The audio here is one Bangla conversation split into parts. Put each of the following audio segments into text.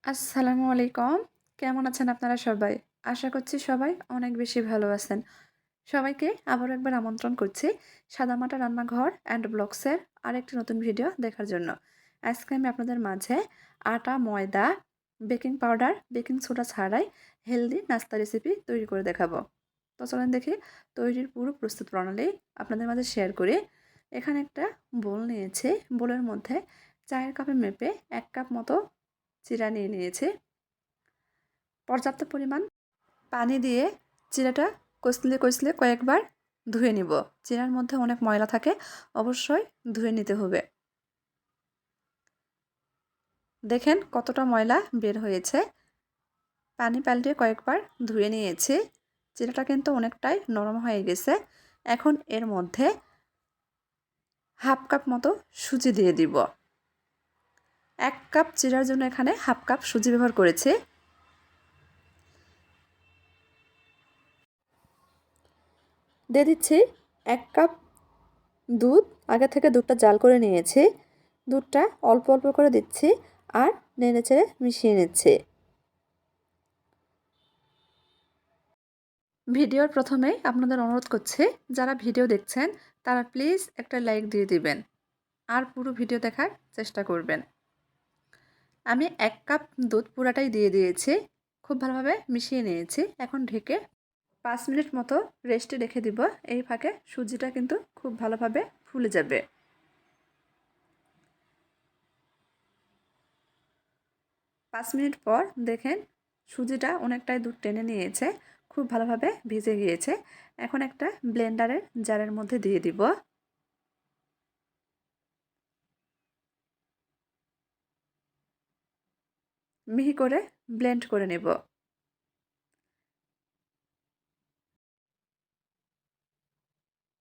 আসসালামু আলাইকুম। কেমন আছেন আপনারা সবাই? আশা করছি সবাই অনেক বেশি ভালো আছেন। সবাইকে আবারও একবার আমন্ত্রণ করছি সাদামাটা রান্নাঘর অ্যান্ড ব্লগসের আরেকটি নতুন ভিডিও দেখার জন্য। আজকে আমি আপনাদের মাঝে আটা, ময়দা, বেকিং পাউডার, বেকিং সোডা ছাড়াই হেলদি নাস্তা রেসিপি তৈরি করে দেখাবো। তো চলেন দেখি তৈরির পুরো প্রস্তুত প্রণালী আপনাদের মাঝে শেয়ার করি। এখানে একটা বোল নিয়েছি। বোলের মধ্যে চায়ের কাপে মেপে 1 কাপ মতো চিরা নিয়ে নিয়েছি। পর্যাপ্ত পরিমাণ পানি দিয়ে চিরাটা কষলে কষলে কয়েকবার ধুয়ে নিব। চিরার মধ্যে অনেক ময়লা থাকে, অবশ্যই ধুয়ে নিতে হবে। দেখেন কতটা ময়লা বের হয়েছে। পানি পাল্টে কয়েকবার ধুয়ে নিয়েছি। চিরাটা কিন্তু অনেকটাই নরম হয়ে গেছে। এখন এর মধ্যে হাফ কাপ মতো সুজি দিয়ে দিব। 1 কাপ চিরার জন্য এখানে হাফ কাপ সুজি ব্যবহার করেছি। দিয়ে দিচ্ছি 1 কাপ দুধ। আগে থেকে দুধটা জাল করে নিয়েছি। দুধটা অল্প অল্প করে দিচ্ছি আর নেড়েচেড়ে মিশিয়ে নিচ্ছি। ভিডিওর প্রথমেই আপনাদের অনুরোধ করছি, যারা ভিডিও দেখছেন তারা প্লিজ একটা লাইক দিয়ে দিবেন আর পুরো ভিডিও দেখার চেষ্টা করবেন। আমি 1 কাপ দুধ পুরাটাই দিয়ে দিয়েছি। খুব ভালোভাবে মিশিয়ে নিয়েছি। এখন ঢেকে 5 মিনিট মতো রেস্টে রেখে দিব। এই ফাঁকে সুজিটা কিন্তু খুব ভালোভাবে ফুলে যাবে। 5 মিনিট পর দেখেন সুজিটা অনেকটাই দুধ টেনে নিয়েছে, খুব ভালোভাবে ভিজে গিয়েছে। এখন একটা ব্লেন্ডারের জারের মধ্যে দিয়ে দিব। মিহি করে ব্লেন্ড করে নেব।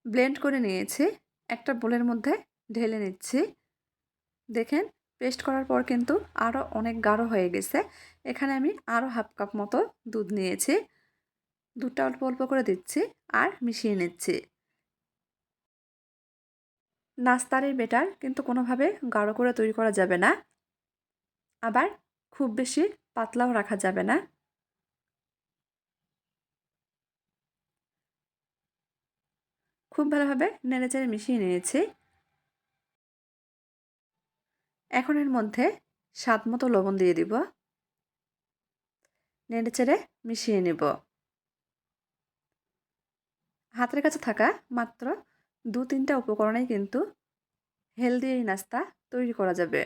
ব্লেন্ড করে নিয়েছি, একটা বোলের মধ্যে ঢেলে নিচ্ছি। দেখেন পেস্ট করার পর কিন্তু আরও অনেক গাঢ় হয়ে গেছে। এখানে আমি আরও হাফ কাপ মতো দুধ নিয়েছি। দুধটা অল্প অল্প করে দিচ্ছি আর মিশিয়ে নিচ্ছি। নাস্তার এই ব্যাটার কিন্তু কোনোভাবে গাঢ় করে তৈরি করা যাবে না, আবার খুব বেশি পাতলাও রাখা যাবে না। খুব ভালোভাবে নেড়েচেড়ে মিশিয়ে নিয়েছি। এখন এর মধ্যে স্বাদ মতো লবণ দিয়ে দিব। নেড়েচেড়ে মিশিয়ে নেব। হাতের কাছে থাকা মাত্র 2-3টা উপকরণেই কিন্তু হেলদি এই নাস্তা তৈরি করা যাবে।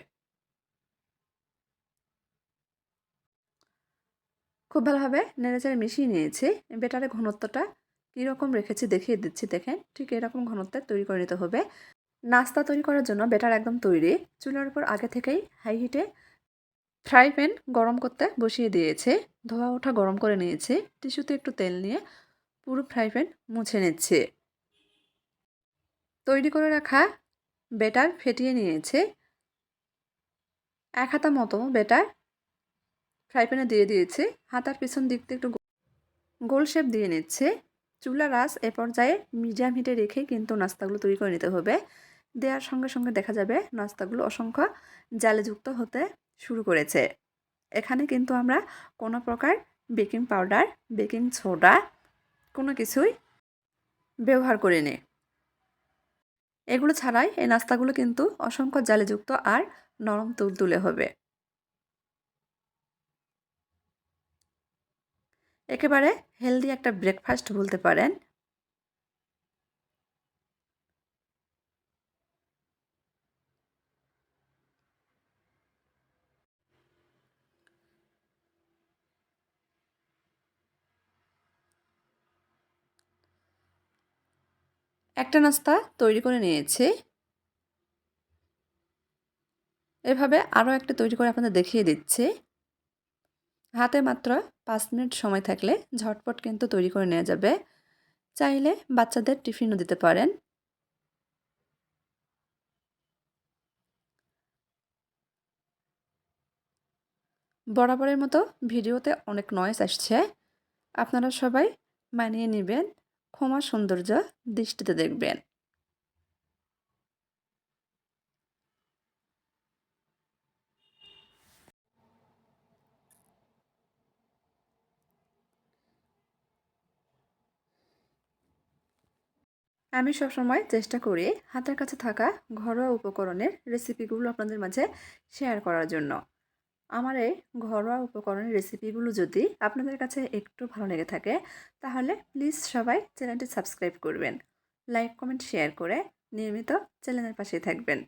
খুব ভালোভাবে নেড়েচেড়ে মিশিয়ে নিয়েছি। ব্যাটারের ঘনত্বটা কীরকম রেখেছি দেখিয়ে দিচ্ছি। দেখেন ঠিক এরকম ঘনত্বের তৈরি করে নিতে হবে। নাস্তা তৈরি করার জন্য ব্যাটার একদম তৈরি। চুলার উপর আগে থেকেই হাই হিটে ফ্রাই প্যান গরম করতে বসিয়ে দিয়েছে। ধোয়া ওঠা গরম করে নিয়েছি। টিস্যুতে একটু তেল নিয়ে পুরো ফ্রাই প্যান মুছে নিচ্ছে। তৈরি করে রাখা ব্যাটার ফেটিয়ে নিয়েছে। 1 হাতা মতো ব্যাটার ফ্রাই প্যানে দিয়ে দিয়েছে। হাতার পিছন দিক দিয়ে একটু গোল শেপ দিয়ে নিচ্ছে। চুলার আঁচ এ পর্যায়ে মিডিয়াম হিটে রেখেই কিন্তু নাস্তাগুলো তৈরি করে নিতে হবে। দেওয়ার সঙ্গে সঙ্গে দেখা যাবে নাস্তাগুলো অসংখ্য জালেযুক্ত হতে শুরু করেছে। এখানে কিন্তু আমরা কোনো প্রকার বেকিং পাউডার, বেকিং সোডা কোনো কিছুই ব্যবহার করিনি। এগুলো ছাড়াই এই নাস্তাগুলো কিন্তু অসংখ্য জালেযুক্ত আর নরম তুলতুলে হবে। একেবারে হেলদি একটা ব্রেকফাস্ট বলতে পারেন। একটা নাস্তা তৈরি করে নিয়েছি। এভাবে আরও একটা তৈরি করে আপনাদের দেখিয়ে দিচ্ছি। হাতে মাত্র 5 মিনিট সময় থাকলে ঝটপট কিন্তু তৈরি করে নেওয়া যাবে। চাইলে বাচ্চাদের টিফিনও দিতে পারেন। বরাবরের মতো ভিডিওতে অনেক নয়েজ আসছে, আপনারা সবাই মানিয়ে নেবেন। ক্ষমা সৌন্দর্য দৃষ্টিতে দেখবেন। আমি সবসময় চেষ্টা করি হাতের কাছে থাকা ঘরোয়া উপকরণের রেসিপিগুলো আপনাদের মাঝে শেয়ার করার জন্য। আমার এই ঘরোয়া উপকরণের রেসিপিগুলো যদি আপনাদের কাছে একটু ভালো লেগে থাকে, তাহলে প্লিজ সবাই চ্যানেলটি সাবস্ক্রাইব করবেন। লাইক, কমেন্ট, শেয়ার করে নিয়মিত চ্যানেলের পাশেই থাকবেন।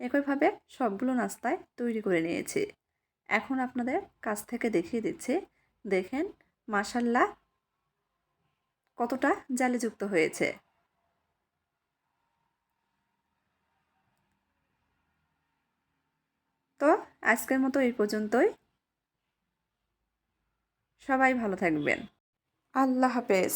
একইভাবে সবগুলো নাস্তায় তৈরি করে নিয়েছি। এখন আপনাদের কাছ থেকে দেখিয়ে দিচ্ছি। দেখেন মাশাল্লাহ কতটা জালিযুক্ত হয়েছে। তো আজকের মতো এই পর্যন্তই। সবাই ভালো থাকবেন। আল্লাহ হাফেজ।